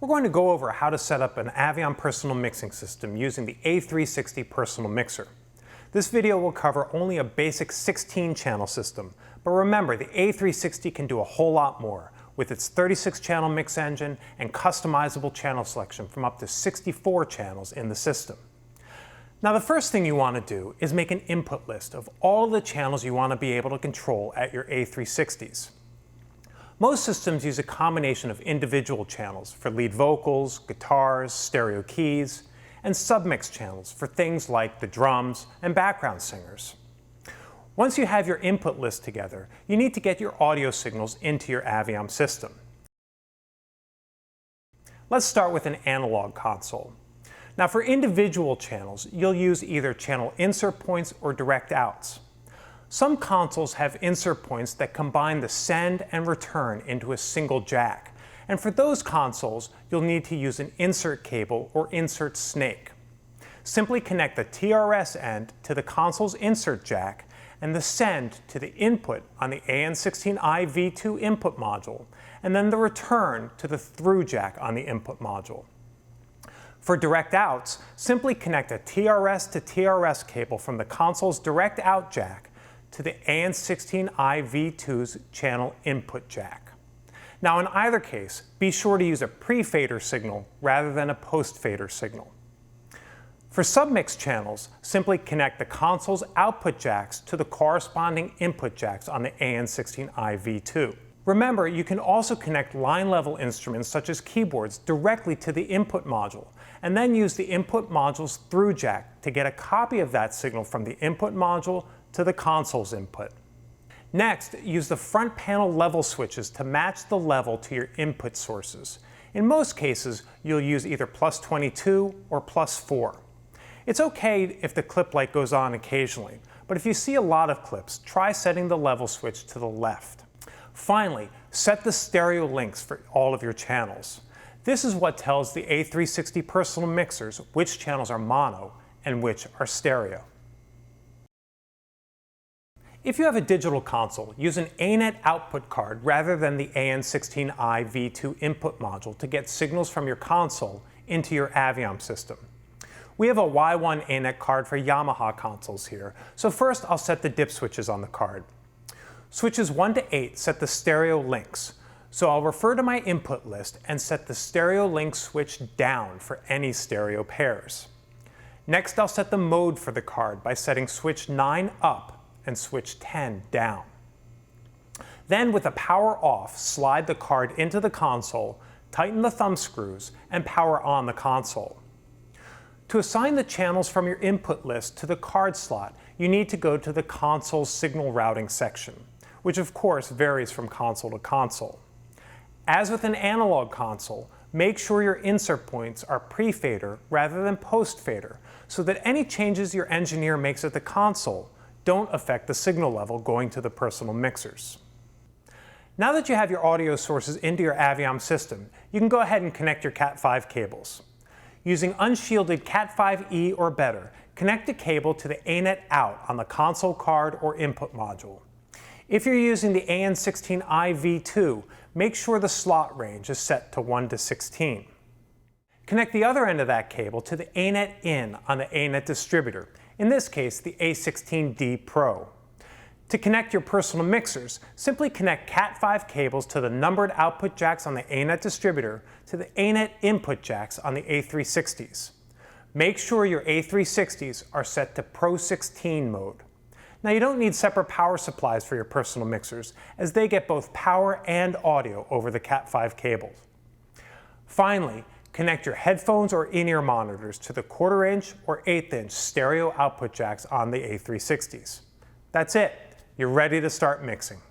We're going to go over how to set up an Aviom personal mixing system using the A360 personal mixer. This video will cover only a basic 16-channel system, but remember the A360 can do a whole lot more with its 36-channel mix engine and customizable channel selection from up to 64 channels in the system. Now the first thing you want to do is make an input list of all the channels you want to be able to control at your A360s. Most systems use a combination of individual channels for lead vocals, guitars, stereo keys, and submix channels for things like the drums and background singers. Once you have your input list together, you need to get your audio signals into your Aviom system. Let's start with an analog console. Now for individual channels, you'll use either channel insert points or direct outs. Some consoles have insert points that combine the send and return into a single jack, and for those consoles, you'll need to use an insert cable or insert snake. Simply connect the TRS end to the console's insert jack and the send to the input on the AN16i V2 input module, and then the return to the through jack on the input module. For direct outs, simply connect a TRS to TRS cable from the console's direct out jack to the AN16i V2's channel input jack. Now in either case, be sure to use a pre-fader signal rather than a post-fader signal. For submix channels, simply connect the console's output jacks to the corresponding input jacks on the AN16i V2. Remember, you can also connect line-level instruments such as keyboards directly to the input module, and then use the input module's through jack to get a copy of that signal from the input module to the console's input. Next, use the front panel level switches to match the level to your input sources. In most cases, you'll use either +22 or +4. It's okay if the clip light goes on occasionally, but if you see a lot of clips, try setting the level switch to the left. Finally, set the stereo links for all of your channels. This is what tells the A360 personal mixers which channels are mono and which are stereo. If you have a digital console, use an ANET output card rather than the AN16i V2 input module to get signals from your console into your Aviom system. We have a Y1 ANET card for Yamaha consoles here, so first I'll set the dip switches on the card. Switches 1 to 8 set the stereo links, so I'll refer to my input list and set the stereo link switch down for any stereo pairs. Next I'll set the mode for the card by setting switch 9 up and switch 10 down. Then with the power off, slide the card into the console, tighten the thumb screws, and power on the console. To assign the channels from your input list to the card slot, you need to go to the console's signal routing section, which of course varies from console to console. As with an analog console, make sure your insert points are pre-fader rather than post-fader, so that any changes your engineer makes at the console don't affect the signal level going to the personal mixers. Now that you have your audio sources into your Aviom system, you can go ahead and connect your Cat5 cables. Using unshielded Cat5e or better, connect the cable to the ANET out on the console card or input module. If you're using the AN16i V2, make sure the slot range is set to 1 to 16. Connect the other end of that cable to the ANET in on the ANET distributor, in this case the A16D Pro. To connect your personal mixers, simply connect Cat5 cables to the numbered output jacks on the ANET distributor to the ANET input jacks on the A360s. Make sure your A360s are set to Pro 16 mode. Now you don't need separate power supplies for your personal mixers, as they get both power and audio over the Cat5 cables. Finally, connect your headphones or in-ear monitors to the 1/4 inch or 1/8 inch stereo output jacks on the A360s. That's it. You're ready to start mixing.